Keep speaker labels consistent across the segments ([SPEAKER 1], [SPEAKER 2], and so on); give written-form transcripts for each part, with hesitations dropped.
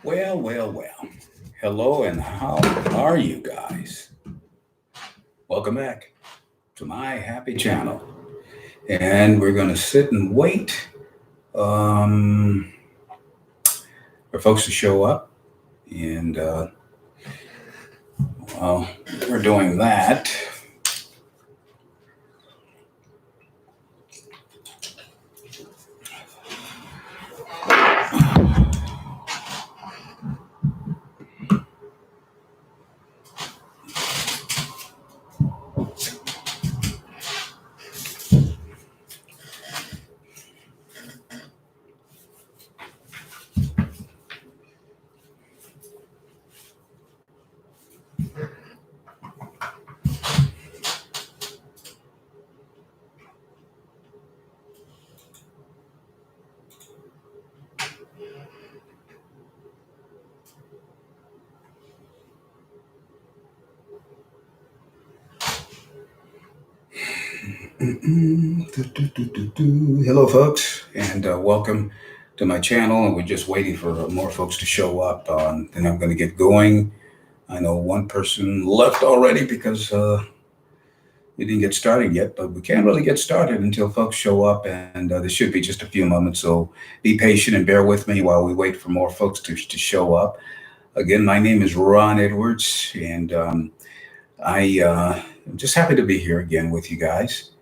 [SPEAKER 1] Well, well, well. Hello, and how are you guys? Welcome back to my happy channel. And we're going to sit and wait um, for folks to show up. And while we're doing that, hello, folks, and welcome to my channel. And we're just waiting for more folks to show up. Then I'm going to get going. I know one person left already because we didn't get started yet, but we can't really get started until folks show up, and there should be just a few moments. So be patient and bear with me while we wait for more folks to show up. Again, my name is Ron Edwards, and I'm just happy to be here again with you guys.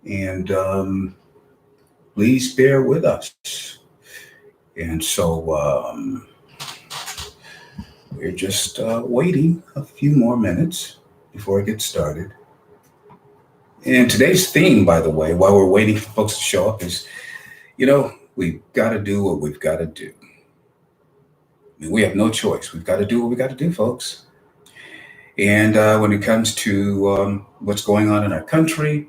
[SPEAKER 1] And please bear with us. And so we're just waiting a few more minutes before it gets started. And today's theme, by the way, while we're waiting for folks to show up, is we've got to do what we've got to do. I mean, we have no choice. We've got to do what we got to do, folks. And when it comes to what's going on in our country,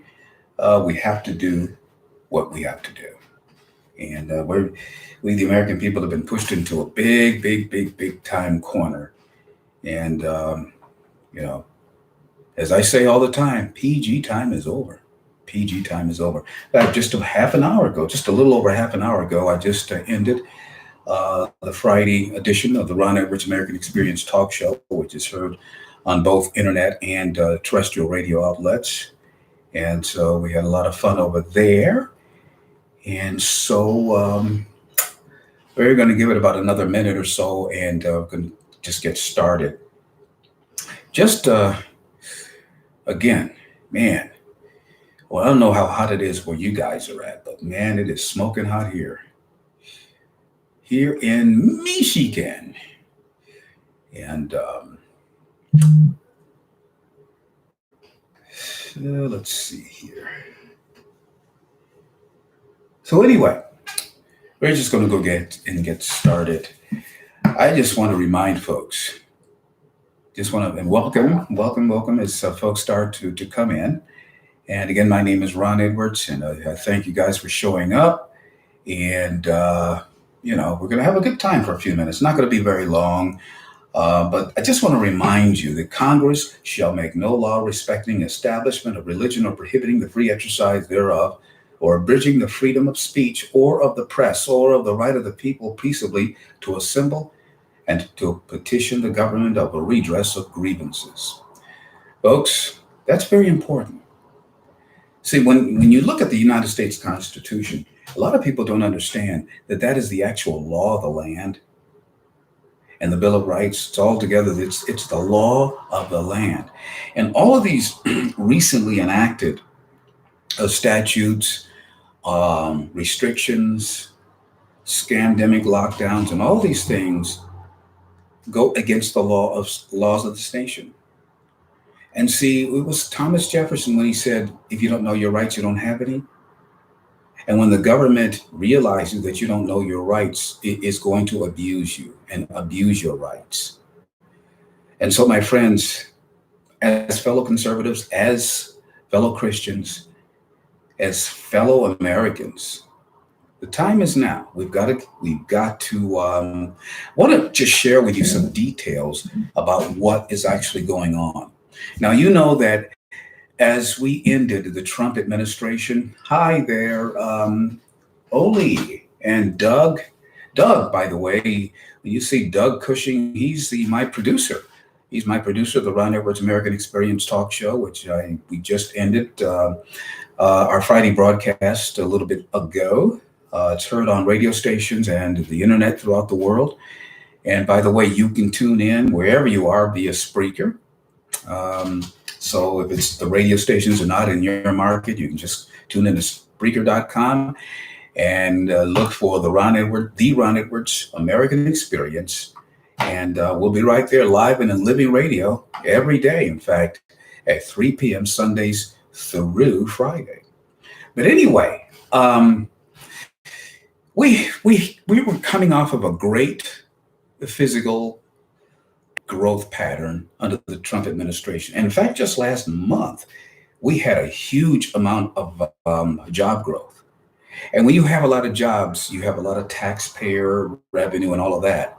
[SPEAKER 1] we have to do what we have to do. And we, the American people, have been pushed into a big time corner. And, as I say all the time, PG time is over. PG time is over. In fact, just a half an hour ago, just a little over half an hour ago, I just ended the Friday edition of the Ron Edwards American Experience Talk Show, which is heard on both internet and terrestrial radio outlets. And so we had a lot of fun over there. And so we're going to give it about another minute or so, and we're going to just get started. Just again, man, well, I don't know how hot it is where you guys are at, but man, it is smoking hot here in Michigan. And let's see here. So anyway, we're just going to go get started. I just want to remind folks, and welcome as folks start to come in. And again, my name is Ron Edwards, and I thank you guys for showing up. And we're going to have a good time for a few minutes. Not going to be very long. But I just want to remind you that Congress shall make no law respecting establishment of religion or prohibiting the free exercise thereof, or abridging the freedom of speech or of the press or of the right of the people peaceably to assemble and to petition the government of a redress of grievances. Folks, that's very important. See, when you look at the United States Constitution, a lot of people don't understand that that is the actual law of the land. And the Bill of Rights, it's all together. It's the law of the land. And all of these recently enacted statutes, restrictions, scandemic lockdowns, and all these things go against the laws of this nation. And see, it was Thomas Jefferson when he said, if you don't know your rights, you don't have any. And when the government realizes that you don't know your rights, it is going to abuse you and abuse your rights. And so, my friends, as fellow conservatives, as fellow Christians, as fellow Americans, the time is now. We've got to want to just share with you some details about what is actually going on. Now, you know that as we ended the Trump administration, hi there, Oli and Doug. Doug, by the way, when you see Doug Cushing, my producer. He's my producer of the Ron Edwards American Experience Talk Show, which we just ended our Friday broadcast a little bit ago. It's heard on radio stations and the internet throughout the world. And by the way, you can tune in wherever you are via Spreaker. Um, so if it's the radio stations are not in your market, you can just tune in to Spreaker.com and look for the Ron Edwards American Experience. And we'll be right there live and in living radio every day, in fact, at 3 p.m. Sundays through Friday. But anyway, we were coming off of a great physical growth pattern under the Trump administration. And in fact, just last month, we had a huge amount of job growth. And when you have a lot of jobs, you have a lot of taxpayer revenue and all of that.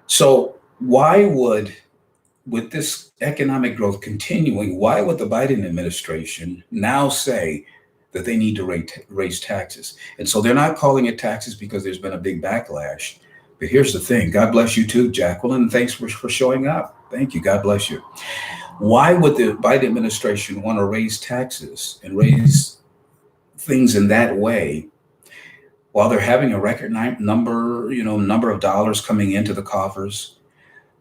[SPEAKER 1] So why with this economic growth continuing, why would the Biden administration now say that they need to raise taxes? And so they're not calling it taxes because there's been a big backlash. But here's the thing. God bless you too, Jacqueline. And thanks for showing up. Thank you. God bless you. Why would the Biden administration want to raise taxes and raise things in that way while they're having a record number of dollars coming into the coffers?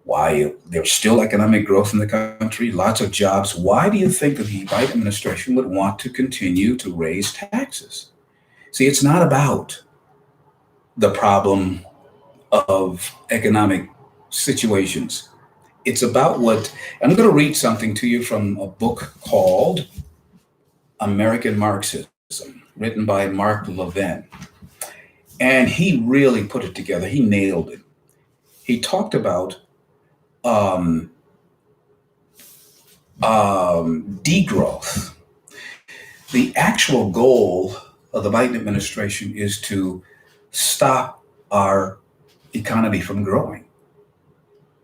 [SPEAKER 1] Why there's still economic growth in the country, lots of jobs. Why do you think that the Biden administration would want to continue to raise taxes? See, it's not about the problem of economic situations. It's about what I'm going to read something to you from a book called American Marxism, written by Mark Levin. And he really put it together. He nailed it. He talked about degrowth. The actual goal of the Biden administration is to stop our economy from growing.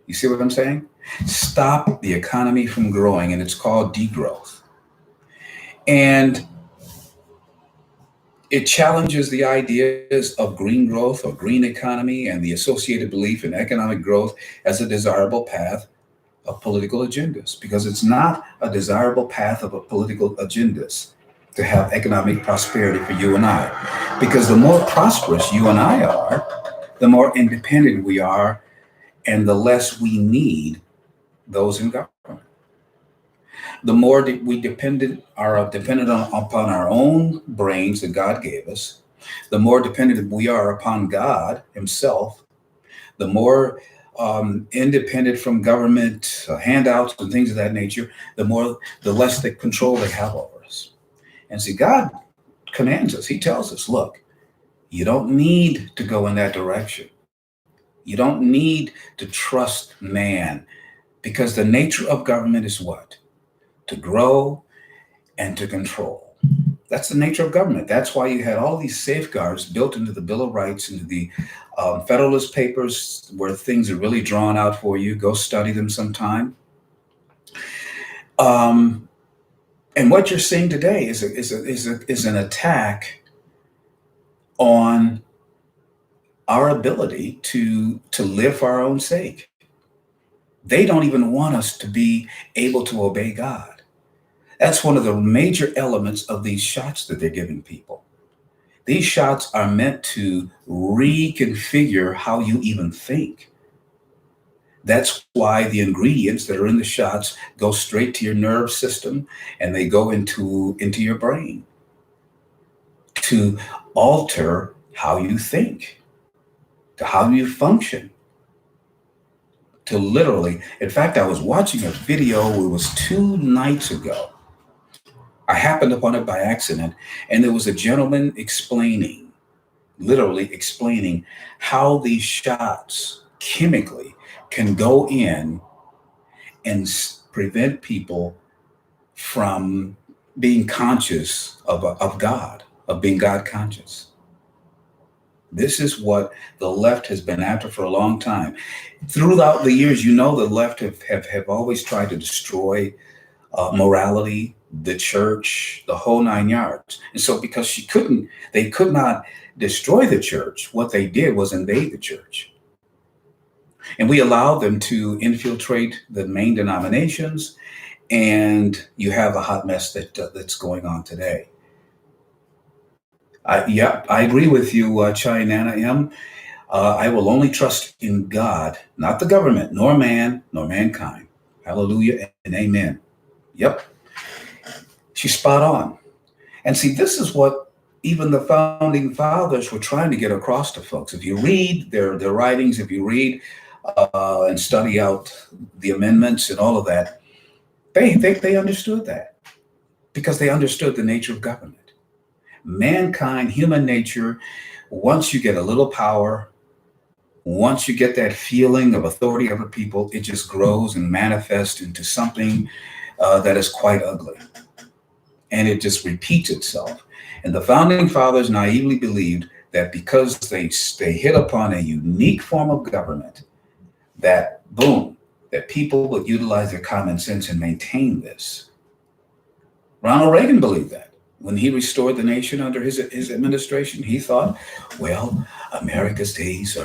[SPEAKER 1] You see what I'm saying? Stop the economy from growing, and it's called degrowth. And it challenges the ideas of green growth or green economy and the associated belief in economic growth as a desirable path of political agendas, because it's not a desirable path of a political agendas to have economic prosperity for you and I. Because the more prosperous you and I are, the more independent we are, and the less we need those in government. The more that we are dependent upon our own brains that God gave us, the more dependent we are upon God Himself, the more independent from government handouts and things of that nature, the less the control they have over us. And see, God commands us. He tells us, look, you don't need to go in that direction. You don't need to trust man, because the nature of government is what? To grow and to control. That's the nature of government. That's why you had all these safeguards built into the Bill of Rights, into the Federalist Papers, where things are really drawn out for you. Go study them sometime. And what you're seeing today is an attack on our ability to live for our own sake. They don't even want us to be able to obey God. That's one of the major elements of these shots that they're giving people. These shots are meant to reconfigure how you even think. That's why the ingredients that are in the shots go straight to your nerve system, and they go into your brain to alter how you think, to how you function, to literally. In fact, I was watching a video, it was 2 nights ago. I happened upon it by accident, and there was a gentleman literally explaining how these shots chemically can go in and prevent people from being conscious of God, of being God conscious. This is what the left has been after for a long time. Throughout the years, the left have always tried to destroy morality, the church, the whole nine yards. And so because they could not destroy the church, what they did was invade the church. And we allowed them to infiltrate the main denominations, and you have a hot mess that's going on today. I agree with you, China M. I will only trust in God, not the government, nor man, nor mankind. Hallelujah and amen. Yep, she's spot on. And see, this is what even the founding fathers were trying to get across to folks. If you read their writings, if you read and study out the amendments and all of that, they understood that because they understood the nature of government. Mankind, human nature, once you get a little power, once you get that feeling of authority over people, it just grows and manifests into something that is quite ugly. And it just repeats itself. And the founding fathers naively believed that because they hit upon a unique form of government, that boom, that people would utilize their common sense and maintain this. Ronald Reagan believed that. When he restored the nation under his administration, he thought, well, America's days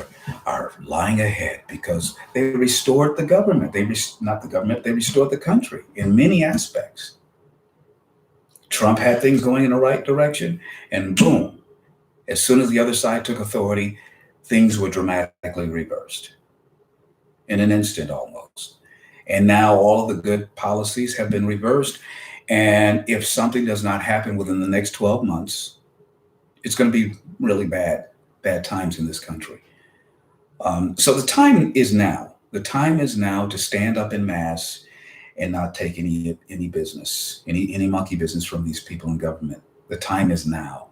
[SPEAKER 1] are lying ahead because they restored the government. Not the government, they restored the country in many aspects. Trump had things going in the right direction, and boom, as soon as the other side took authority, things were dramatically reversed in an instant almost. And now all of the good policies have been reversed. And if something does not happen within the next 12 months, it's going to be really bad times in this country. So the time is now. The time is now to stand up in mass and not take any business, any monkey business from these people in government. The time is now.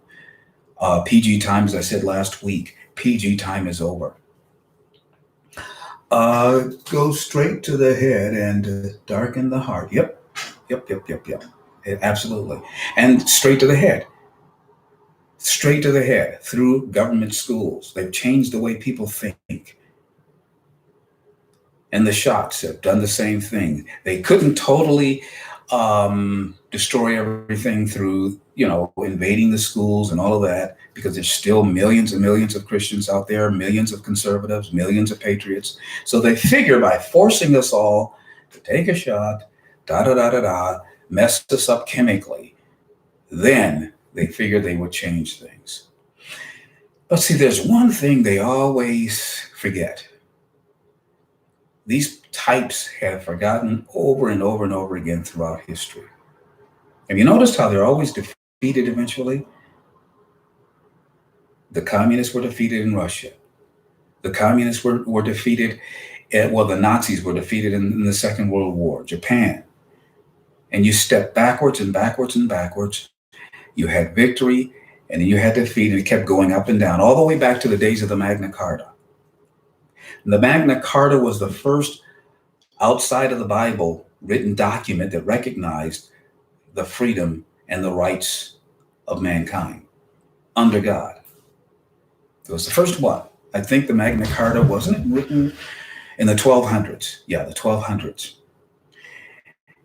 [SPEAKER 1] PG time, as I said last week, PG time is over. Go straight to the head and darken the heart. Yep. Absolutely. And straight to the head. Straight to the head through government schools. They've changed the way people think. And the shots have done the same thing. They couldn't totally destroy everything through, invading the schools and all of that, because there's still millions and millions of Christians out there, millions of conservatives, millions of patriots. So they figure by forcing us all to take a shot, mess us up chemically, then they figured they would change things. But see, there's one thing they always forget. These types have forgotten over and over and over again throughout history. Have you noticed how they're always defeated eventually? The communists were defeated in Russia. The communists were defeated, the Nazis were defeated in the Second World War, Japan. And you step backwards and backwards and backwards. You had victory, and then you had defeat, and it kept going up and down, all the way back to the days of the Magna Carta. And the Magna Carta was the first outside of the Bible written document that recognized the freedom and the rights of mankind under God. It was the first one. I think the Magna Carta, wasn't it written in the 1200s? Yeah, the 1200s.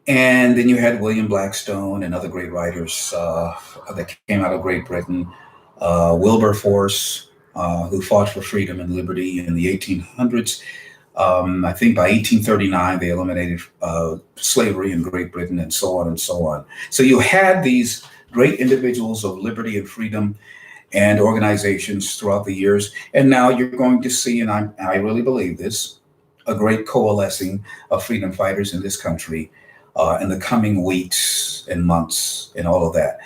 [SPEAKER 1] And then you had William Blackstone and other great writers that came out of Great Britain. Wilberforce, who fought for freedom and liberty in the 1800s. I think by 1839, they eliminated slavery in Great Britain, and so on and so on. So you had these great individuals of liberty and freedom and organizations throughout the years. And now you're going to see, and I really believe this, a great coalescing of freedom fighters in this country in the coming weeks and months and all of that.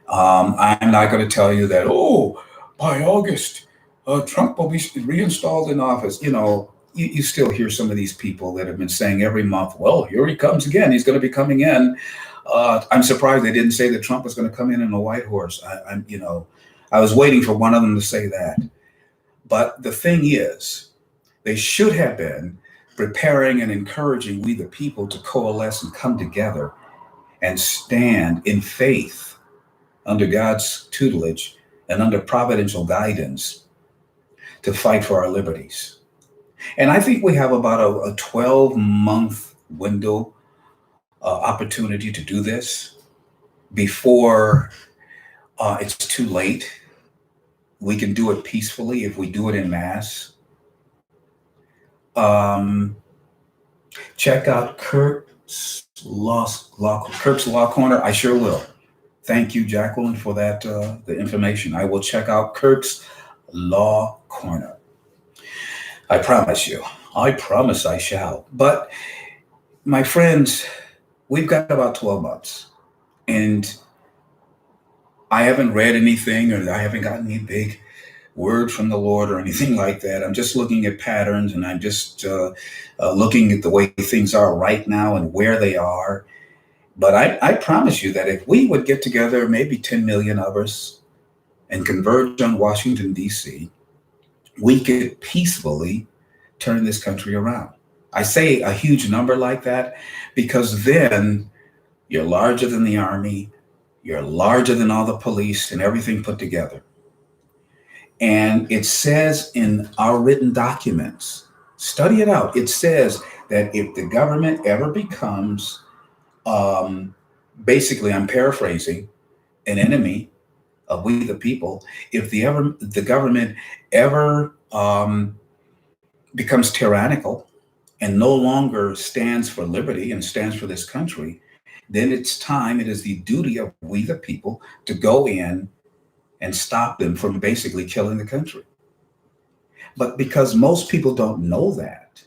[SPEAKER 1] I'm not going to tell you that, by August, Trump will be reinstalled in office. You still hear some of these people that have been saying every month, well, here he comes again. He's going to be coming in. I'm surprised they didn't say that Trump was going to come in a white horse. I was waiting for one of them to say that. But the thing is, they should have been preparing and encouraging we the people to coalesce and come together and stand in faith under God's tutelage and under providential guidance to fight for our liberties. And I think we have about a 12-month window opportunity to do this. before it's too late. We can do it peacefully if we do it in mass. Um, Check out Kirk's Law Corner. I sure will. Thank you, Jacqueline, for that the information. I will check out Kirk's Law Corner. I promise you. I promise I shall. But my friends, we've got about 12 months, and I haven't read anything, or I haven't gotten any big word from the Lord or anything like that. I'm just looking at patterns, and I'm just looking at the way things are right now and where they are. But I promise you that if we would get together, maybe 10 million of us, and converge on Washington, D.C., we could peacefully turn this country around. I say a huge number like that because then you're larger than the army, you're larger than all the police and everything put together. And it says in our written documents, study it out. It says that if the government ever becomes, um, basically, I'm paraphrasing, an enemy of we the people, if the government ever becomes tyrannical and no longer stands for liberty and stands for this country, then it's time, it is the duty of we the people to go in and stop them from basically killing the country. But because most people don't know that,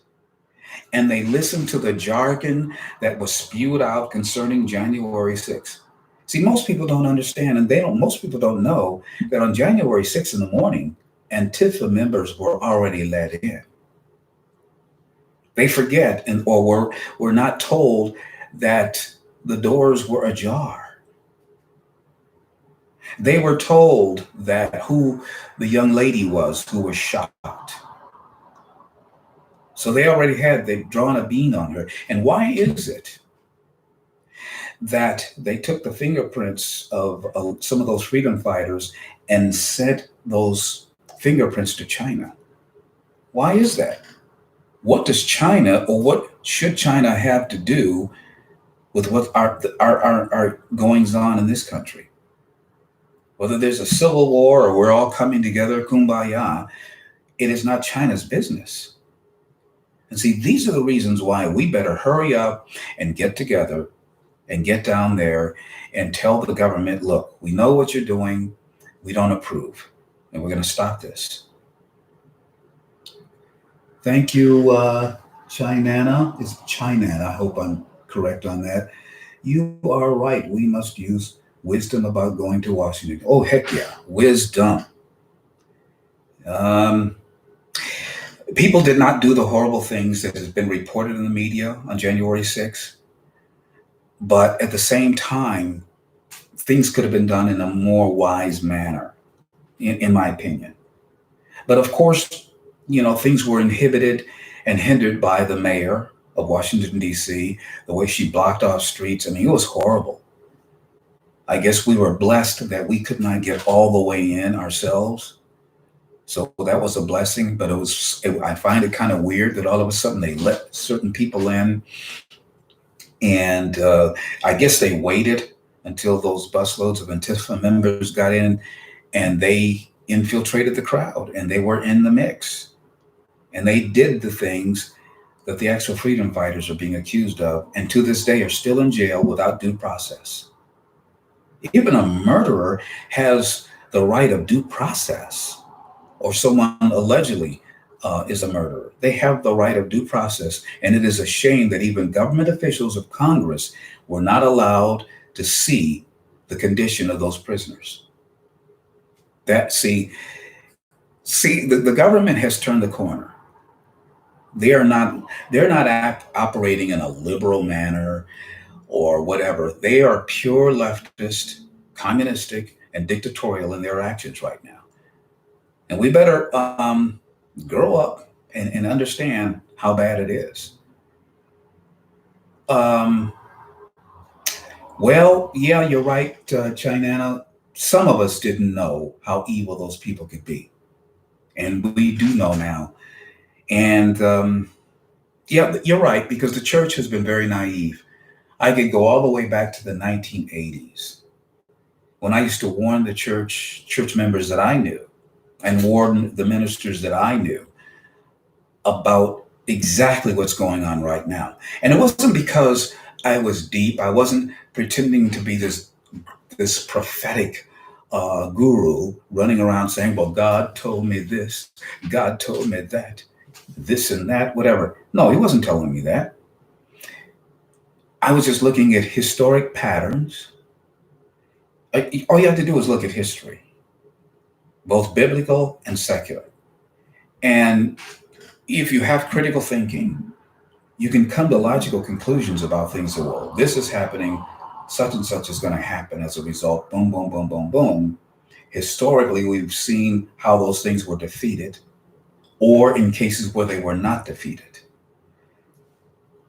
[SPEAKER 1] and they listen to the jargon that was spewed out concerning January 6th. See, most people don't understand, and most people don't know that on January 6th in the morning, Antifa members were already let in. They forget or were not told that the doors were ajar. They were told that who the young lady was who was shot. So they've drawn a bean on her. And why is it that they took the fingerprints of some of those freedom fighters and sent those fingerprints to China? Why is that? What does China, or what should China have to do with what our goings on in this country? Whether there's a civil war or we're all coming together, kumbaya, it is not China's business. And see, these are the reasons why we better hurry up and get together and get down there and tell the government, look, we know what you're doing. We don't approve. And we're going to stop this. Thank you, Chinana. It's Chinana. I hope I'm correct on that. You are right. We must use wisdom about going to Washington. Oh, heck yeah. Wisdom. People did not do the horrible things that has been reported in the media on January 6th. But at the same time, things could have been done in a more wise manner, in my opinion. But of course, things were inhibited and hindered by the mayor of Washington, D.C., the way she blocked off streets. I mean, it was horrible. I guess we were blessed that we could not get all the way in ourselves. So that was a blessing, but I find it kind of weird that all of a sudden they let certain people in. And I guess they waited until those busloads of Antifa members got in, and they infiltrated the crowd, and they were in the mix. And they did the things that the actual freedom fighters are being accused of, and to this day are still in jail without due process. Even a murderer has the right of due process, or someone allegedly is a murderer. They have the right of due process. And it is a shame that even government officials of Congress were not allowed to see the condition of those prisoners. The government has turned the corner. They're not operating in a liberal manner or whatever. They are pure leftist, communistic, and dictatorial in their actions right now. And we better grow up and understand how bad it is. Well, yeah, you're right, Chinana. Some of us didn't know how evil those people could be. And we do know now. And yeah, you're right, because the church has been very naive. I could go all the way back to the 1980s. when I used to warn the church members that I knew and warn the ministers that I knew about exactly what's going on right now. And it wasn't because I was deep. I wasn't pretending to be this prophetic guru running around saying, "Well, God told me this, God told me that, this and that, whatever." No, he wasn't telling me that. I was just looking at historic patterns. All you have to do is look at history, both biblical and secular. And if you have critical thinking, you can come to logical conclusions about things that, well, this is happening, such and such is going to happen as a result, boom, boom, boom, boom, boom. Historically, we've seen how those things were defeated, or in cases where they were not defeated.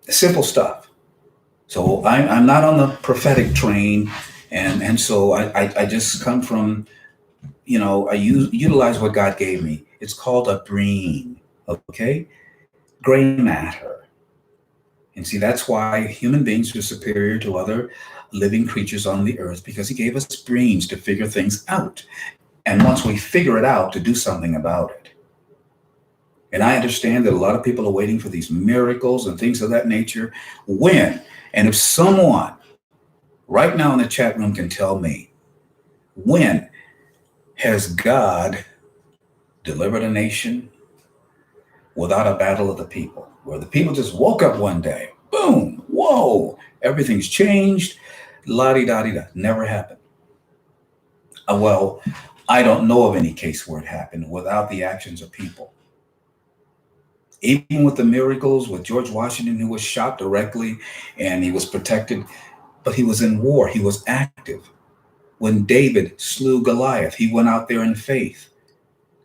[SPEAKER 1] Simple stuff. So I'm not on the prophetic train, and so I just come from, I utilize what God gave me. It's called a brain, okay? Gray matter. And see, that's why human beings are superior to other living creatures on the earth, because he gave us brains to figure things out. And once we figure it out, to do something about it. And I understand that a lot of people are waiting for these miracles and things of that nature. When? And if someone right now in the chat room can tell me, when has God delivered a nation without a battle of the people, where the people just woke up one day, boom, whoa, everything's changed, la-di-da-di-da, never happened. Well, I don't know of any case where it happened without the actions of people. Even with the miracles with George Washington, who was shot directly and he was protected, but he was in war, he was active. When David slew Goliath, he went out there in faith.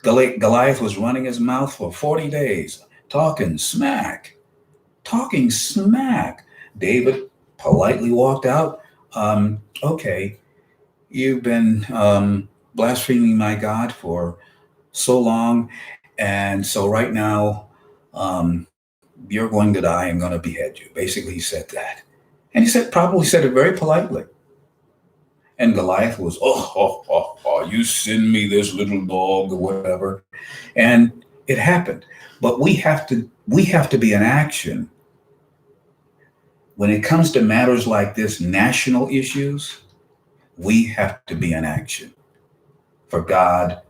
[SPEAKER 1] Goliath was running his mouth for 40 days, talking smack. David politely walked out. Okay, you've been blaspheming my God for so long, and so right now, you're going to die. I'm going to behead you. Basically, he said that. And probably said it very politely. And Goliath was, you send me this little dog or whatever. And it happened. But we have to be in action. When it comes to matters like this, national issues, we have to be in action. For God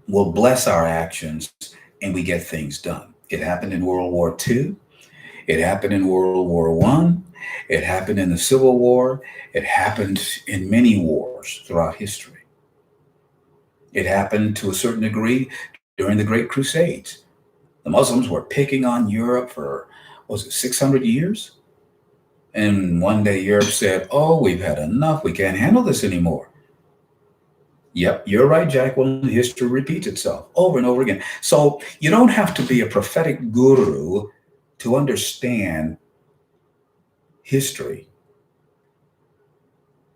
[SPEAKER 1] will bless our actions and we get things done. It happened in World War II. It happened in World War I. It happened in the Civil War. It happened in many wars throughout history. It happened to a certain degree during the Great Crusades. The Muslims were picking on Europe for, 600 years? And one day Europe said, oh, we've had enough. We can't handle this anymore. Yep, you're right, Jacqueline. History repeats itself over and over again. So you don't have to be a prophetic guru to understand history.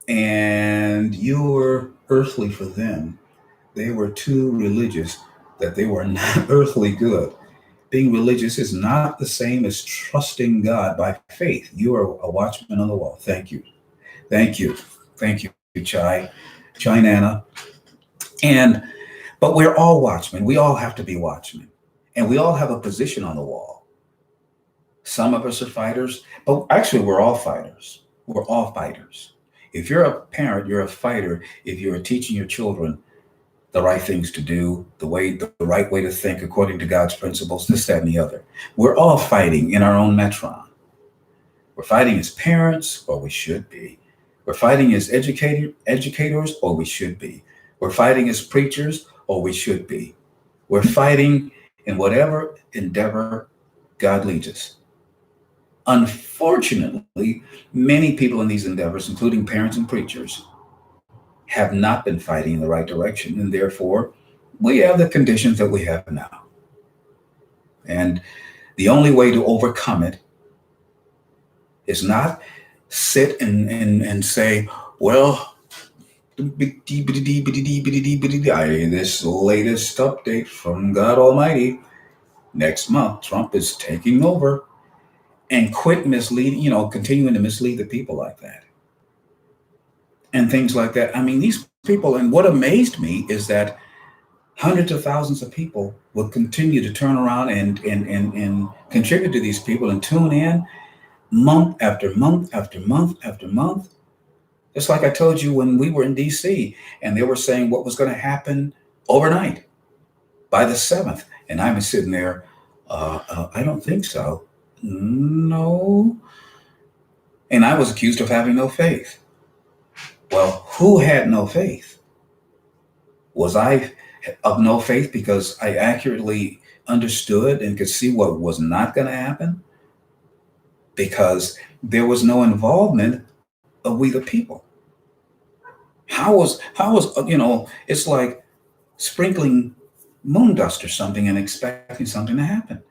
[SPEAKER 1] And you were earthly for them. They were too religious that they were not earthly good. Being religious is not the same as trusting God by faith. You are a watchman on the wall. Thank you. Thank you. Thank you, Chai Nana. But we're all watchmen. We all have to be watchmen. And we all have a position on the wall. Some of us are fighters, but actually we're all fighters. We're all fighters. If you're a parent, you're a fighter. If you're teaching your children the right things to do, the right way to think according to God's principles, this, that, and the other. We're all fighting in our own metron. We're fighting as parents, or we should be. We're fighting as educators, or we should be. We're fighting as preachers, or we should be. We're fighting in whatever endeavor God leads us. Unfortunately, many people in these endeavors, including parents and preachers, have not been fighting in the right direction, and therefore we have the conditions that we have now. And the only way to overcome it is not sit and say, well, this latest update from God Almighty, next month Trump is taking over, and quit misleading, continuing to mislead the people like that. and things like that. I mean, these people, and what amazed me is that hundreds of thousands of people will continue to turn around and contribute to these people and tune in month after month after month after month. Just like I told you when we were in DC and they were saying what was going to happen overnight by the 7th. And I was sitting there, I don't think so. No. And I was accused of having no faith. Well, who had no faith? Was I of no faith because I accurately understood and could see what was not going to happen? Because there was no involvement of we the people. How was it's like sprinkling moon dust or something and expecting something to happen.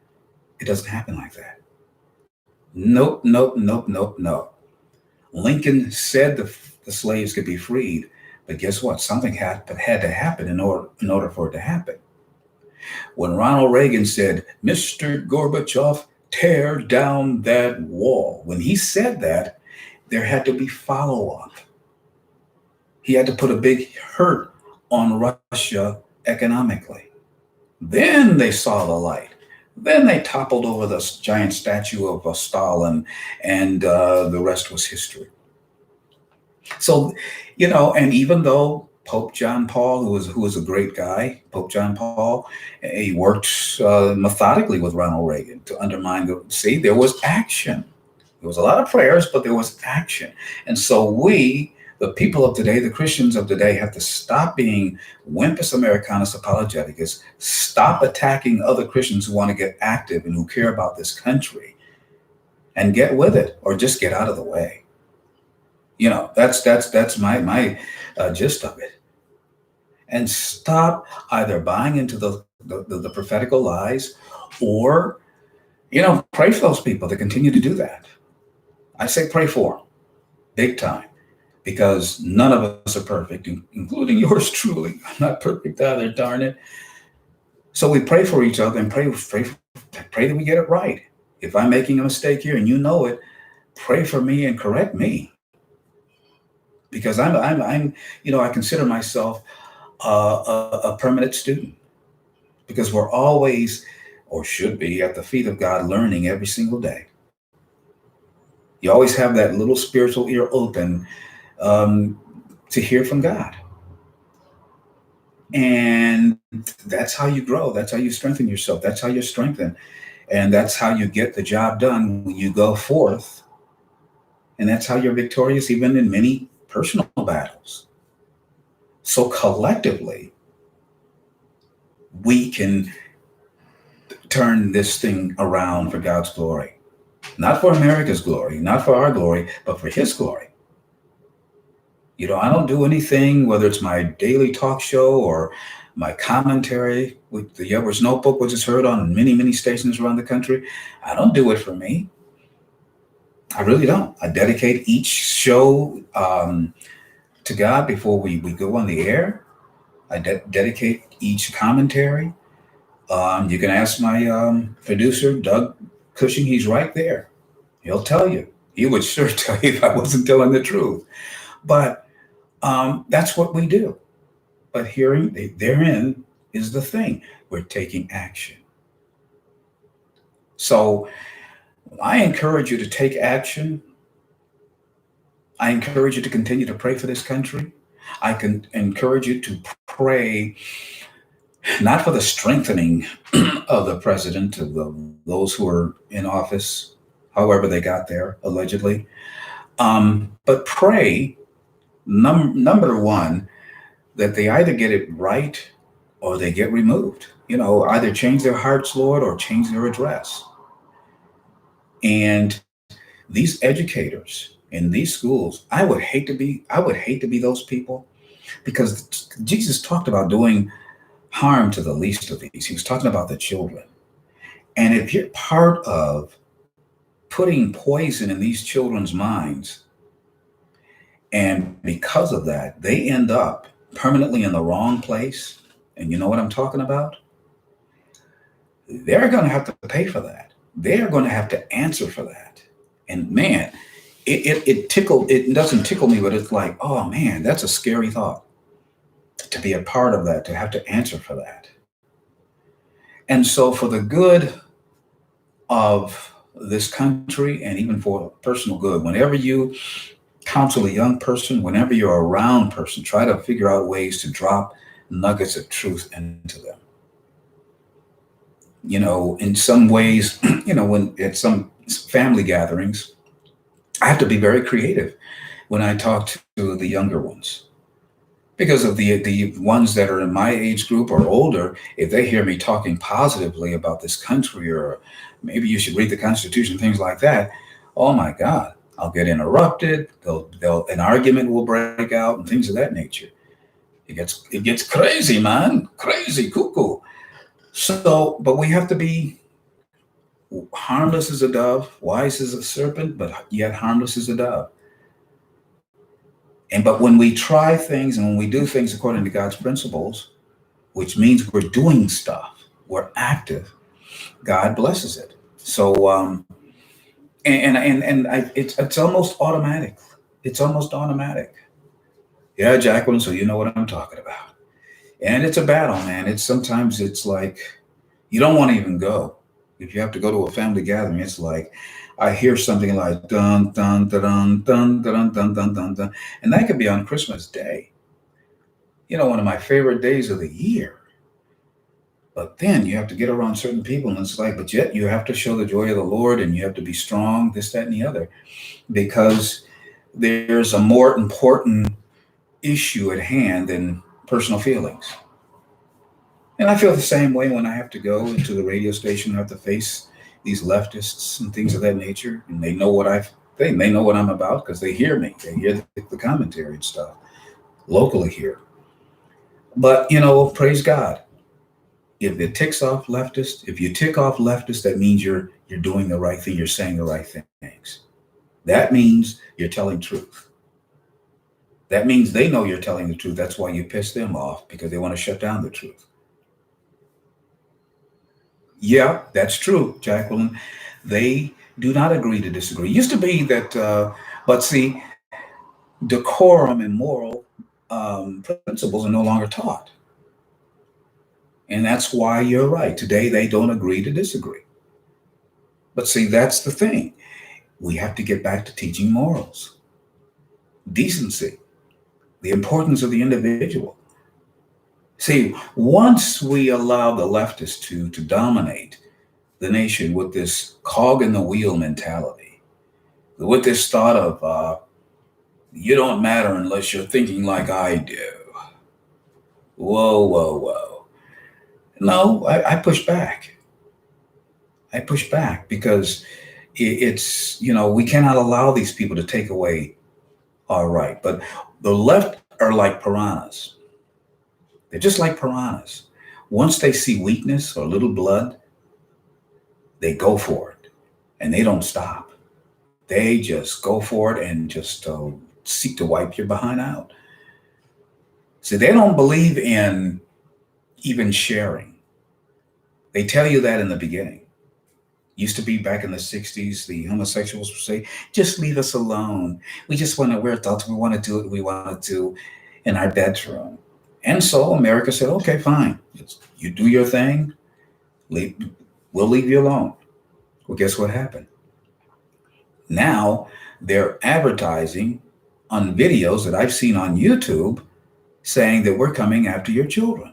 [SPEAKER 1] It doesn't happen like that. Nope, nope, nope, nope, no. Lincoln said the slaves could be freed, but guess what? Something had to happen in order for it to happen. When Ronald Reagan said, "Mr. Gorbachev, tear down that wall," when he said that, there had to be follow up. He had to put a big hurt on Russia economically. Then they saw the light. Then they toppled over the giant statue of Stalin, and the rest was history. So, and even though Pope John Paul, who was a great guy, Pope John Paul, he worked methodically with Ronald Reagan to undermine the. See, there was action. There was a lot of prayers, but there was action. And so we, the people of today, the Christians of today, have to stop being wimpus Americanus apologeticus, stop attacking other Christians who want to get active and who care about this country, and get with it, or just get out of the way. That's my gist of it. And stop either buying into the prophetical lies, or pray for those people that continue to do that. I say pray for them big time, because none of us are perfect, including yours truly. I'm not perfect either, darn it. So we pray for each other and pray that we get it right. If I'm making a mistake here and you know it, pray for me and correct me, because I consider myself a permanent student, because we're always, or should be, at the feet of God, learning every single day. You always have that little spiritual ear open, um, to hear from God. And that's how you grow. That's how you strengthen yourself. That's how you're strengthened. And that's how you get the job done when you go forth. And that's how you're victorious, even in many personal battles. So collectively, we can turn this thing around for God's glory. Not for America's glory, not for our glory, but for His glory. I don't do anything, whether it's my daily talk show or my commentary with the Yelver's Notebook, which is heard on many, many stations around the country. I don't do it for me. I really don't. I dedicate each show to God before we go on the air. I dedicate each commentary. You can ask my producer, Doug Cushing. He's right there. He'll tell you. He would sure tell you if I wasn't telling the truth. But that's what we do. But therein is the thing. We're taking action. So I encourage you to take action. I encourage you to continue to pray for this country. I can encourage you to pray not for the strengthening of the president, of those who are in office, however they got there, allegedly, but pray, number one, that they either get it right or they get removed. Either change their hearts, Lord, or change their address. And these educators in these schools, I would hate to be those people, because Jesus talked about doing harm to the least of these. He was talking about the children. And if you're part of putting poison in these children's minds, and because of that, they end up permanently in the wrong place, and you know what I'm talking about? They're going to have to pay for that. They're going to have to answer for that. And man, it doesn't tickle me, but it's like, oh man, that's a scary thought to be a part of that, to have to answer for that. And so, for the good of this country and even for personal good, whenever you counsel a young person, whenever you're around person, try to figure out ways to drop nuggets of truth into them. In some ways, when at some family gatherings, I have to be very creative when I talk to the younger ones, because of the ones that are in my age group or older. If they hear me talking positively about this country, or maybe you should read the Constitution, things like that, oh my God, I'll get interrupted. They'll an argument will break out and things of that nature. It gets crazy, man, crazy, cuckoo. So, but we have to be harmless as a dove, wise as a serpent, but yet harmless as a dove. But when we try things and when we do things according to God's principles, which means we're doing stuff, we're active, God blesses it. So it's almost automatic. It's almost automatic. Yeah, Jacqueline. So you know what I'm talking about. And it's a battle, man. Sometimes it's like you don't want to even go. If you have to go to a family gathering, it's like I hear something like dun dun dun dun dun dun dun dun dun dun, and that could be on Christmas Day. One of my favorite days of the year. But then you have to get around certain people, and it's like, but yet you have to show the joy of the Lord, and you have to be strong, this, that, and the other, because there's a more important issue at hand than personal feelings. And I feel the same way when I have to go into the radio station and have to face these leftists and things of that nature, and they know what I think. They know what I'm about because they hear me. They hear the commentary and stuff locally here. But praise God. If it ticks off leftists, if you tick off leftists, that means you're doing the right thing. You're saying the right things. That means you're telling truth. That means they know you're telling the truth. That's why you piss them off, because they want to shut down the truth. Yeah, that's true, Jacqueline. They do not agree to disagree. It used to be that, but see, decorum and moral principles are no longer taught. And that's why you're right. Today, they don't agree to disagree. But see, that's the thing. We have to get back to teaching morals, decency, the importance of the individual. See, once we allow the leftists to dominate the nation with this cog in the wheel mentality, with this thought of you don't matter unless you're thinking like I do. Whoa, whoa, whoa. No, I push back. I push back because it's, we cannot allow these people to take away our right. But the left are like piranhas. They're just like piranhas. Once they see weakness or little blood, they go for it and they don't stop. They just go for it and just seek to wipe your behind out. See, they don't believe in even sharing. They tell you that in the beginning. Used to be back in the 60s, the homosexuals would say, just leave us alone. We just want to, we're adults. We want to do what we want to do in our bedroom. And so America said, okay, fine. You do your thing. We'll leave you alone. Well, guess what happened? Now they're advertising on videos that I've seen on YouTube saying that we're coming after your children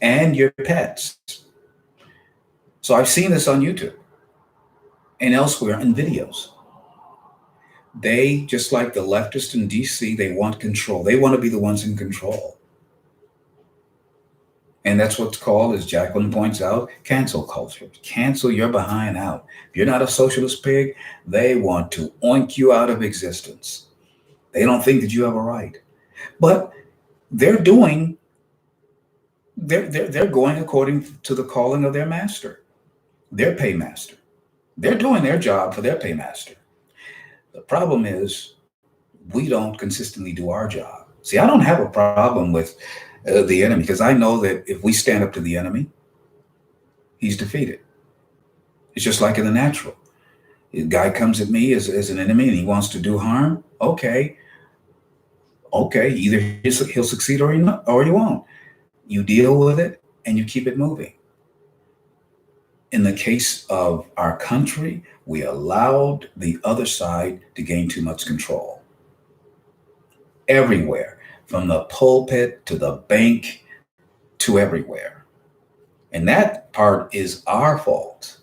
[SPEAKER 1] and your pets. So I've seen this on YouTube and elsewhere in videos. They, just like the leftists in DC, they want control. They want to be the ones in control. And that's what's called, as Jacqueline points out, cancel culture. Cancel your behind out. If you're not a socialist pig, they want to oink you out of existence. They don't think that you have a right. But they're going according to the calling of their master, their paymaster. They're doing their job for their paymaster. The problem is we don't consistently do our job. See, I don't have a problem with the enemy, because I know that if we stand up to the enemy, he's defeated. It's just like in the natural. The guy comes at me as an enemy and he wants to do harm. Okay, either he'll succeed or he not, or he won't. You deal with it and you keep it moving. In the case of our country, we allowed the other side to gain too much control everywhere, from the pulpit to the bank to everywhere. And that part is our fault.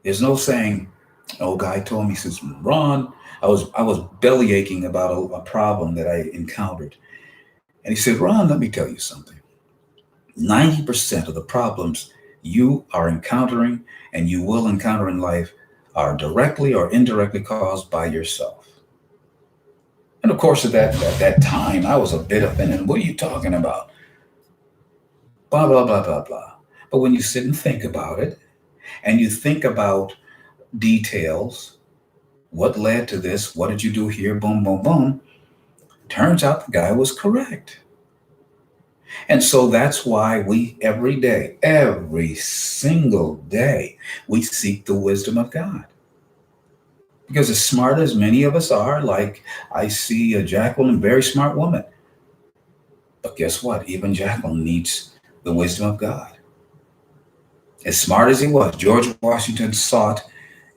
[SPEAKER 1] There's no saying, "Oh, guy told me," says, "Ron, I was belly aching about a problem that I encountered." And he said, "Ron, let me tell you something. 90% of the problems you are encountering and you will encounter in life are directly or indirectly caused by yourself." And of course, at that time, I was a bit offended. "What are you talking about? Blah, blah, blah, blah, blah." But when you sit and think about it, and you think about details, what led to this? What did you do here? Boom, boom, boom. Turns out the guy was correct. And so that's why we every day, every single day, we seek the wisdom of God. Because as smart as many of us are, like I see a Jacqueline, a very smart woman. But guess what? Even Jacqueline needs the wisdom of God. As smart as he was, George Washington sought,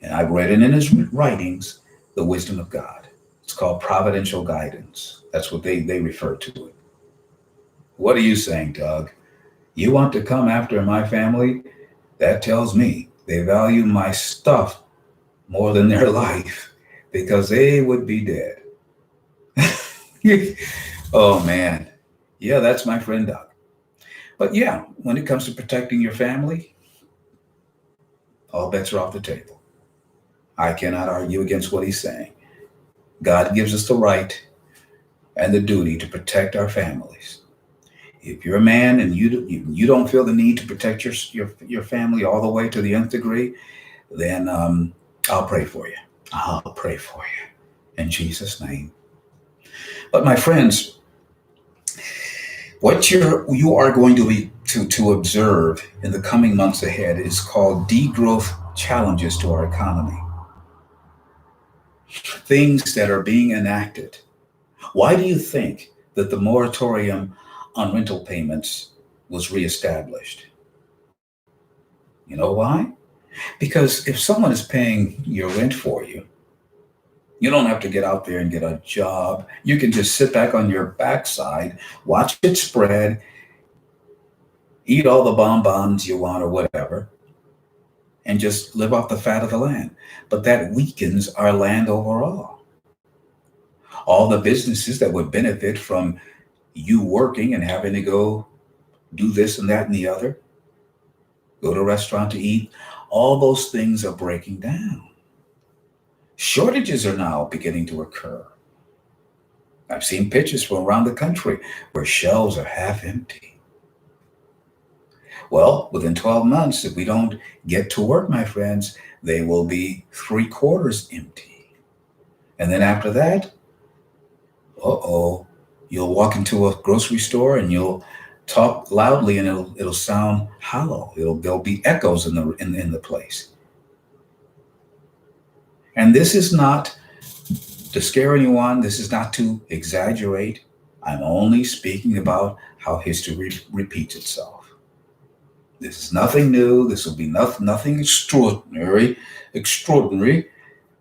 [SPEAKER 1] and I've read it in his writings, the wisdom of God. It's called providential guidance. That's what they refer to it. What are you saying, Doug? You want to come after my family? That tells me they value my stuff more than their life, because they would be dead. Oh, man. Yeah, that's my friend Doug. But yeah, when it comes to protecting your family, all bets are off the table. I cannot argue against what he's saying. God gives us the right and the duty to protect our families. If you're a man and you don't feel the need to protect your family all the way to the nth degree, then I'll pray for you. I'll pray for you in Jesus' name. But my friends, what you are going to be to observe in the coming months ahead is called degrowth challenges to our economy. Things that are being enacted. Why do you think that the moratorium on rental payments was reestablished? You know why? Because if someone is paying your rent for you, you don't have to get out there and get a job. You can just sit back on your backside, watch it spread, eat all the bonbons you want or whatever, and just live off the fat of the land. But that weakens our land overall. All the businesses that would benefit from you working and having to go do this and that and the other, go to a restaurant to eat, all those things are breaking down. Shortages are now beginning to occur. I've seen pictures from around the country where shelves are half empty. Well, within 12 months, if we don't get to work, my friends, they will be three-quarters empty. And then after that, you'll walk into a grocery store and you'll talk loudly and it'll sound hollow. There'll be echoes in the place. And this is not to scare anyone. This is not to exaggerate. I'm only speaking about how history repeats itself. This is nothing new. This will be nothing extraordinary,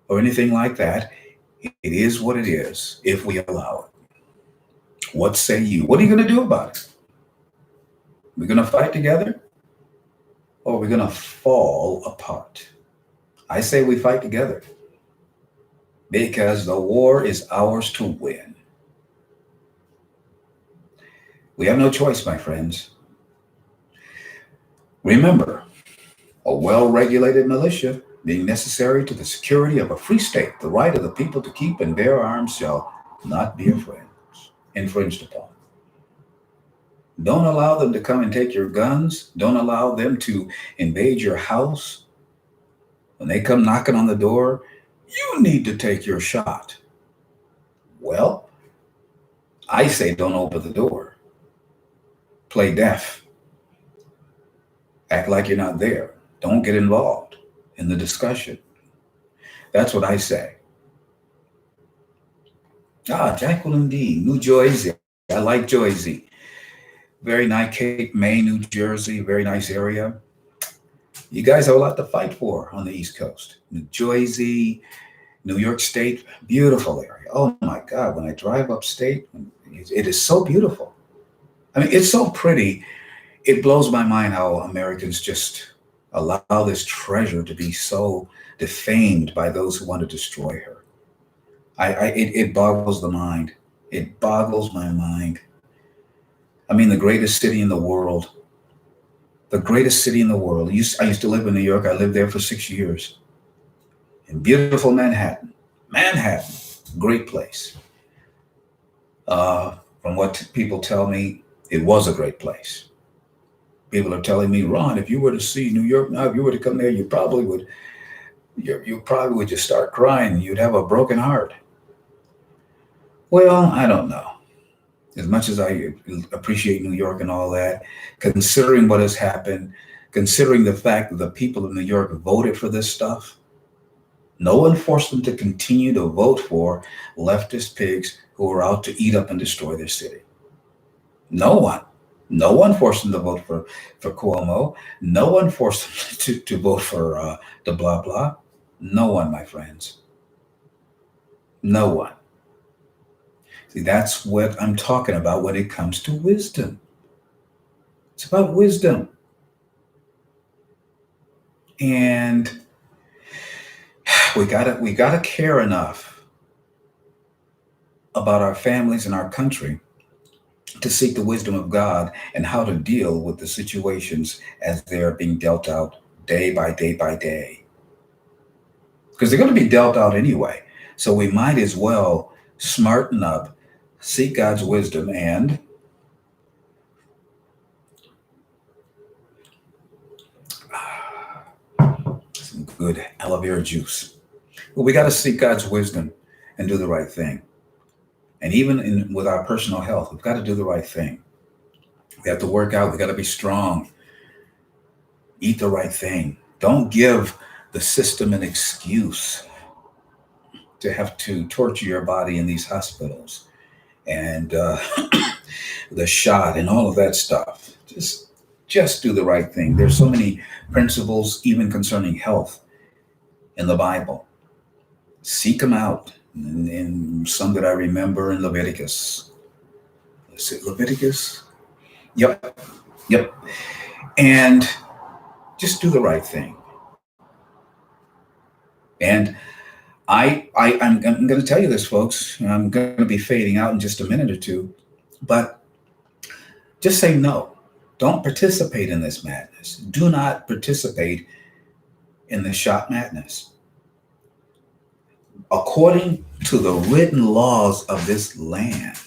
[SPEAKER 1] or anything like that. It is what it is if we allow it. What say you? What are you going to do about it? We're going to fight together, or we're going to fall apart? I say we fight together, because the war is ours to win. We have no choice, my friends. Remember, a well-regulated militia being necessary to the security of a free state, the right of the people to keep and bear arms shall not be infringed upon. Don't allow them to come and take your guns. Don't allow them to invade your house. When they come knocking on the door, you need to take your shot. Well, I say don't open the door. Play deaf. Act like you're not there. Don't get involved in the discussion. That's what I say. Jacqueline D, New Jersey. I like Jersey. Very nice, Cape May, New Jersey, very nice area. You guys have a lot to fight for on the East Coast. New Jersey, New York State, beautiful area. Oh my God, when I drive upstate, it is so beautiful. I mean, it's so pretty. It blows my mind how Americans just allow this treasure to be so defamed by those who want to destroy her. It boggles the mind. It boggles my mind. I mean, the greatest city in the world, the greatest city in the world. I used to live in New York. I lived there for 6 years in beautiful Manhattan. Manhattan, great place. From what people tell me, it was a great place. People are telling me, Ron, if you were to see New York now, if you were to come there, you probably would just start crying. You'd have a broken heart. Well, I don't know. As much as I appreciate New York and all that, considering what has happened, considering the fact that the people of New York voted for this stuff, no one forced them to continue to vote for leftist pigs who are out to eat up and destroy their city. No one. No one forced them to vote for Cuomo. No one forced them to vote for the blah, blah. No one, my friends. No one. See, that's what I'm talking about when it comes to wisdom. It's about wisdom. And we gotta care enough about our families and our country to seek the wisdom of God and how to deal with the situations as they're being dealt out day by day by day. Because they're going to be dealt out anyway. So we might as well smarten up, seek God's wisdom, and some good aloe vera juice. Well, we got to seek God's wisdom and do the right thing. And even with our personal health, we've got to do the right thing. We have to work out. We got to be strong. Eat the right thing. Don't give the system an excuse to have to torture your body in these hospitals and the shot and all of that stuff. Just do the right thing. There's so many principles, even concerning health, in the Bible. Seek them out. And some that I remember in Leviticus. Is it Leviticus? Yep. And just do the right thing. And I'm going to tell you this, folks. I'm going to be fading out in just a minute or two, but just say no. Don't participate in this madness. Do not participate in the shot madness. According to the written laws of this land,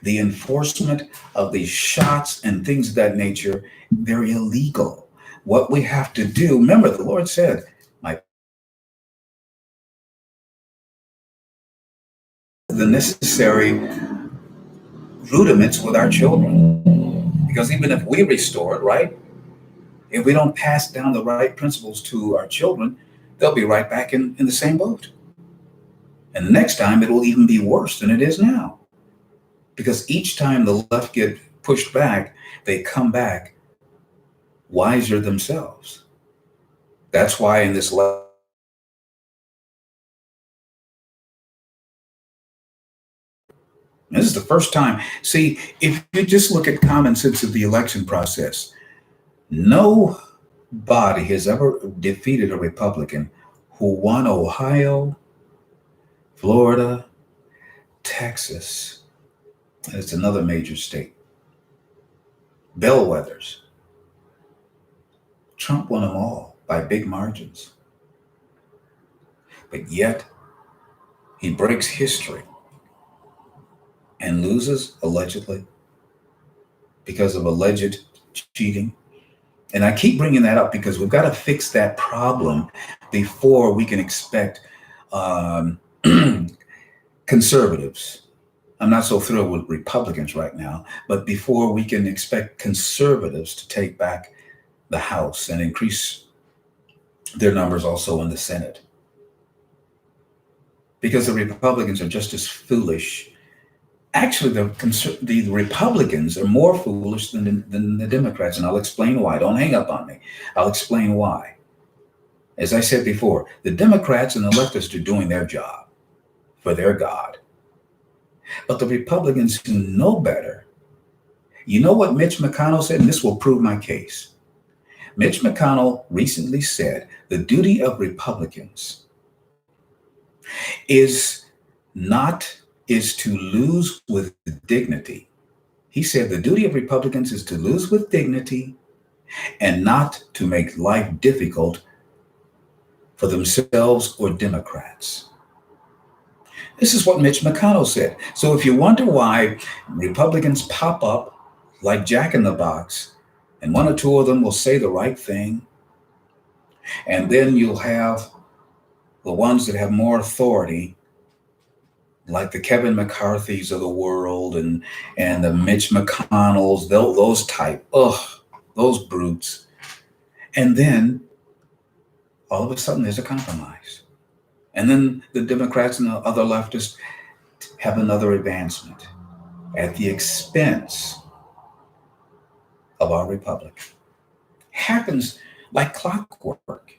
[SPEAKER 1] the enforcement of these shots and things of that nature, they're illegal. What we have to do, remember, the Lord said, the necessary rudiments with our children. Because even if we restore it, right? If we don't pass down the right principles to our children, they'll be right back in the same boat. And the next time it will even be worse than it is now. Because each time the left get pushed back, they come back wiser themselves. That's why in this this is the first time. See, if you just look at common sense of the election process, nobody has ever defeated a Republican who won Ohio, Florida, Texas, and it's another major state. Bellwethers. Trump won them all by big margins. But yet, he breaks history and loses, allegedly, because of alleged cheating. And I keep bringing that up because we've got to fix that problem before we can expect conservatives. I'm not so thrilled with Republicans right now, but before we can expect conservatives to take back the House and increase their numbers also in the Senate, because the Republicans are just as foolish. Actually, the Republicans are more foolish than the Democrats, and I'll explain why. Don't hang up on me. I'll explain why. As I said before, the Democrats and the leftists are doing their job for their God. But the Republicans who know better, you know what Mitch McConnell said, and this will prove my case. Mitch McConnell recently said the duty of Republicans is not is to lose with dignity. He said the duty of Republicans is to lose with dignity and not to make life difficult for themselves or Democrats. This is what Mitch McConnell said. So if you wonder why Republicans pop up like Jack in the Box, and one or two of them will say the right thing, and then you'll have the ones that have more authority, like the Kevin McCarthy's of the world and the Mitch McConnells, those type, those brutes. And then all of a sudden there's a compromise. And then the Democrats and the other leftists have another advancement at the expense of our republic. Happens like clockwork.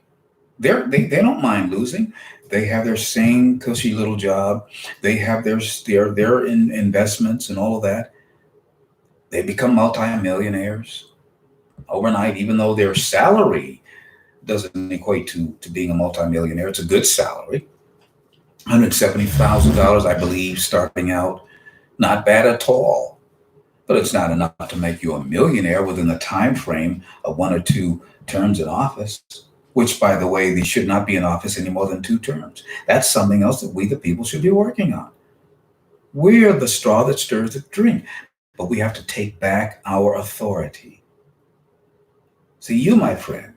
[SPEAKER 1] They don't mind losing. They have their same cushy little job. They have their investments and all of that. They become multimillionaires overnight, even though their salary doesn't equate to being a multimillionaire. It's a good salary, $170,000, I believe, starting out. Not bad at all, but it's not enough to make you a millionaire within the time frame of one or two terms in office. Which, by the way, they should not be in office any more than 2 terms. That's something else that we, the people, should be working on. We're the straw that stirs the drink, but we have to take back our authority. See, you, my friend,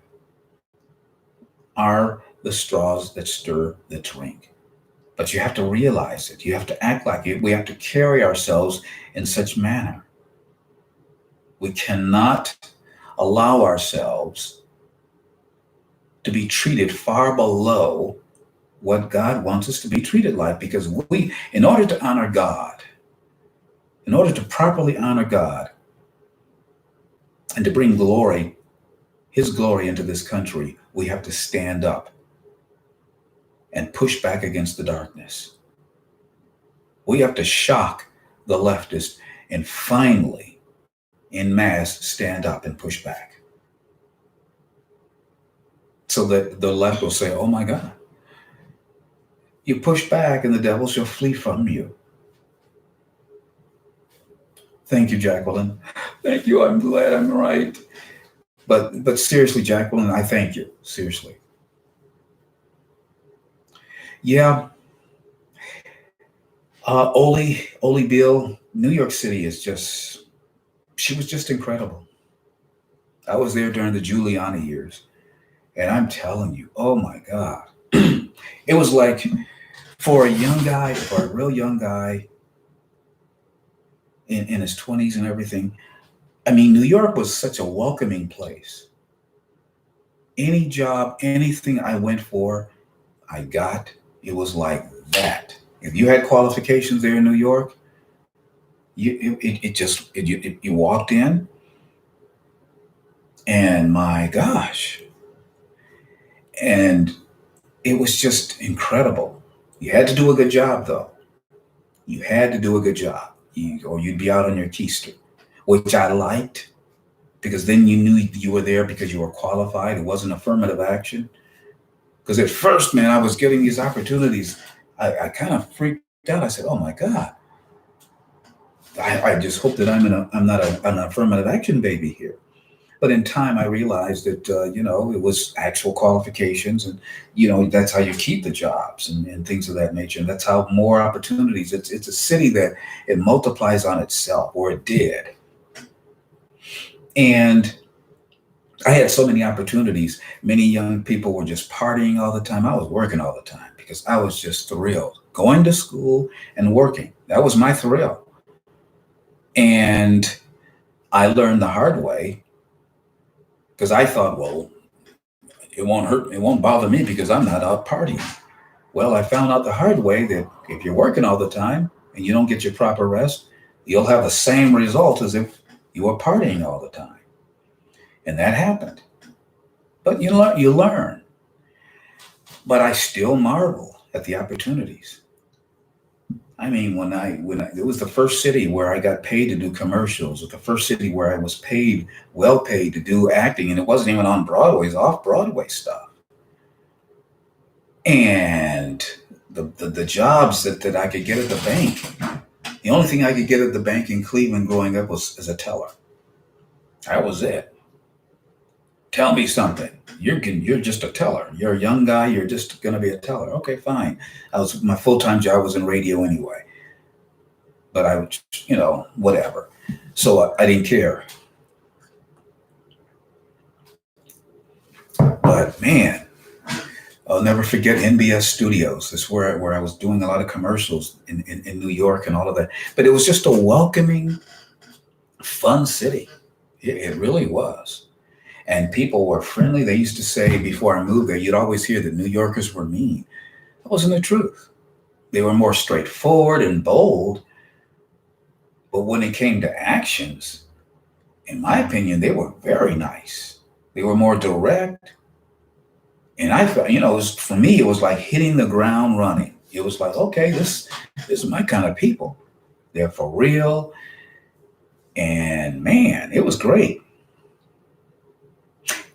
[SPEAKER 1] are the straws that stir the drink. But you have to realize it. You have to act like it. We have to carry ourselves in such manner. We cannot allow ourselves to be treated far below what God wants us to be treated like, because we, in order to honor God, in order to properly honor God and to bring glory, his glory into this country, we have to stand up and push back against the darkness. We have to shock the leftists and finally, en masse, stand up and push back. So that the left will say, oh my God, you push back and the devil shall flee from you. Thank you, Jacqueline. Thank you. I'm glad I'm right. But seriously, Jacqueline, I thank you. Seriously. Yeah. Oli Bill, New York City she was just incredible. I was there during the Giuliani years. And I'm telling you, oh my God. It was like for a real young guy in his 20s and everything. I mean, New York was such a welcoming place. Any job, anything I went for, I got. It was like that. If you had qualifications there in New York, you walked in, and my gosh, and it was just incredible. You had to do a good job, though. You had to do a good job, or you'd be out on your keister, which I liked, because then you knew you were there because you were qualified. It wasn't affirmative action. Because at first, man, I was getting these opportunities. I kind of freaked out. I said, "Oh my God! I just hope that I'm not an affirmative action baby here." But in time, I realized that it was actual qualifications, and that's how you keep the jobs and things of that nature. And that's how more opportunities. It's a city that it multiplies on itself, or it did. And I had so many opportunities. Many young people were just partying all the time. I was working all the time because I was just thrilled. Going to school and working. That was my thrill. And I learned the hard way because I thought, well, it won't hurt, it won't bother me because I'm not out partying. Well, I found out the hard way that if you're working all the time and you don't get your proper rest, you'll have the same result as if you were partying all the time. And that happened. But you learn. But I still marvel at the opportunities. I mean, when it was the first city where I got paid to do commercials, or the first city where I was paid, well paid to do acting, and it wasn't even on Broadway, it was off Broadway stuff. And the jobs that I could get at the bank, the only thing I could get at the bank in Cleveland growing up was as a teller. That was it. Tell me something. You're just a teller. You're a young guy. You're just going to be a teller. Okay, fine. My full-time job was in radio anyway. But whatever. So I didn't care. But man, I'll never forget NBS Studios. That's where I was doing a lot of commercials in New York and all of that. But it was just a welcoming, fun city. It really was. And people were friendly. They used to say before I moved there, you'd always hear that New Yorkers were mean. That wasn't the truth. They were more straightforward and bold. But when it came to actions, in my opinion, they were very nice. They were more direct. And I felt, for me, it was like hitting the ground running. It was like, okay, this is my kind of people. They're for real. And man, it was great.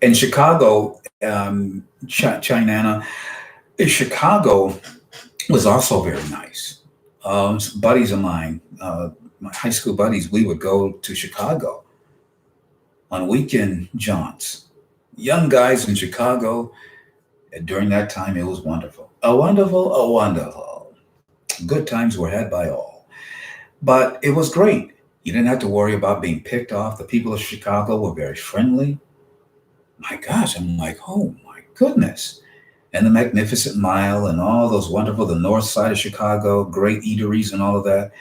[SPEAKER 1] In Chicago, Chinana, Chicago was also very nice. Some buddies of mine, my high school buddies, we would go to Chicago on weekend jaunts. Young guys in Chicago. And during that time, it was wonderful. A wonderful. Good times were had by all. But it was great. You didn't have to worry about being picked off. The people of Chicago were very friendly. My gosh, I'm like, oh my goodness. And the Magnificent Mile and all those wonderful, the north side of Chicago, great eateries and all of that.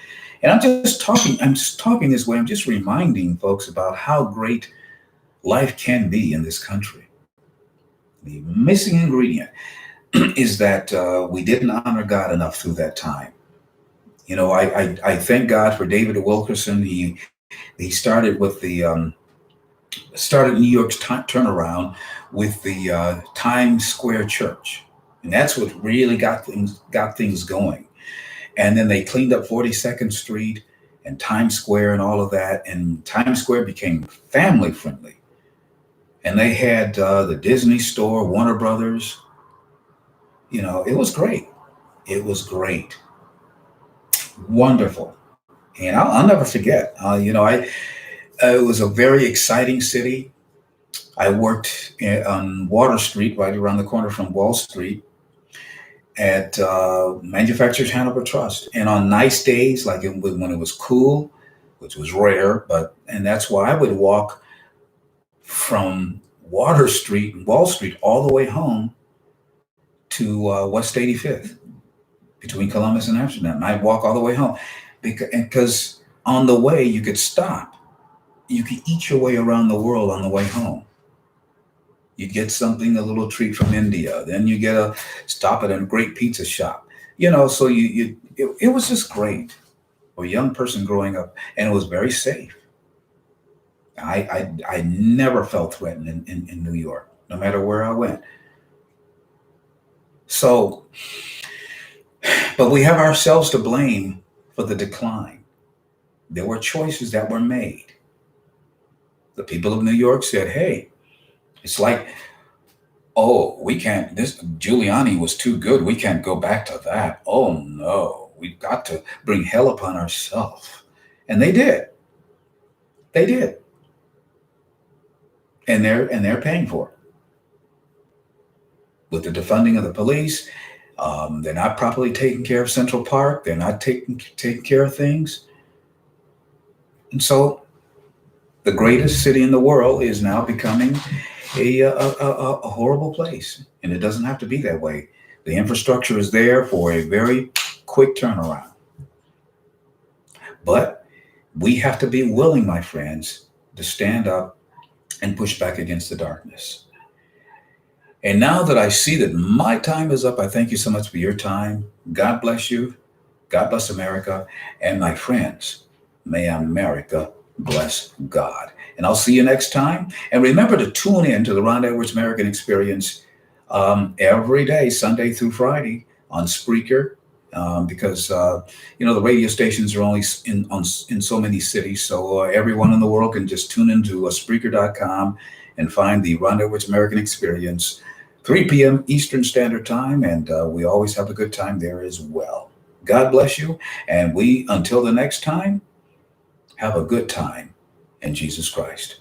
[SPEAKER 1] And I'm just talking this way. I'm just reminding folks about how great life can be in this country. The missing ingredient is that we didn't honor God enough through that time. I thank God for David Wilkerson. He started with started New York's turnaround with the Times Square Church, and that's what really got things going. And then they cleaned up 42nd Street and Times Square and all of that, and Times Square became family friendly. And they had the Disney store, Warner Brothers. It was great. It was great. Wonderful. And I'll never forget. It was a very exciting city. I worked on Water Street, right around the corner from Wall Street, at Manufacturers Hanover Trust. And on nice days, like when it was cool, which was rare, and that's why I would walk from Water Street and Wall Street all the way home to West 85th, between Columbus and Amsterdam. I'd walk all the way home because on the way you could stop. You could eat your way around the world on the way home. You get something, a little treat from India. Then you get a stop at a great pizza shop. So it was just great for a young person growing up, and it was very safe. I never felt threatened in New York, no matter where I went. So, but we have ourselves to blame for the decline. There were choices that were made. The people of New York said, hey, it's like, oh, we can't, Giuliani was too good. We can't go back to that. Oh no, we've got to bring hell upon ourselves. And they did. They did. And they're paying for it. With the defunding of the police, they're not properly taking care of Central Park. They're not taking care of things. And so the greatest city in the world is now becoming a horrible place. And it doesn't have to be that way. The infrastructure is there for a very quick turnaround. But we have to be willing, my friends, to stand up and push back against the darkness. And now that I see that my time is up, I thank you so much for your time. God bless you. God bless America. And my friends, may America bless God. And I'll see you next time. And remember to tune in to the Ron Edwards American Experience every day, Sunday through Friday on Spreaker. Because the radio stations are only in so many cities, so everyone in the world can just tune into Spreaker.com and find the Ron Edwards American Experience, 3 p.m. Eastern Standard Time, and we always have a good time there as well. God bless you, and until the next time, have a good time in Jesus Christ.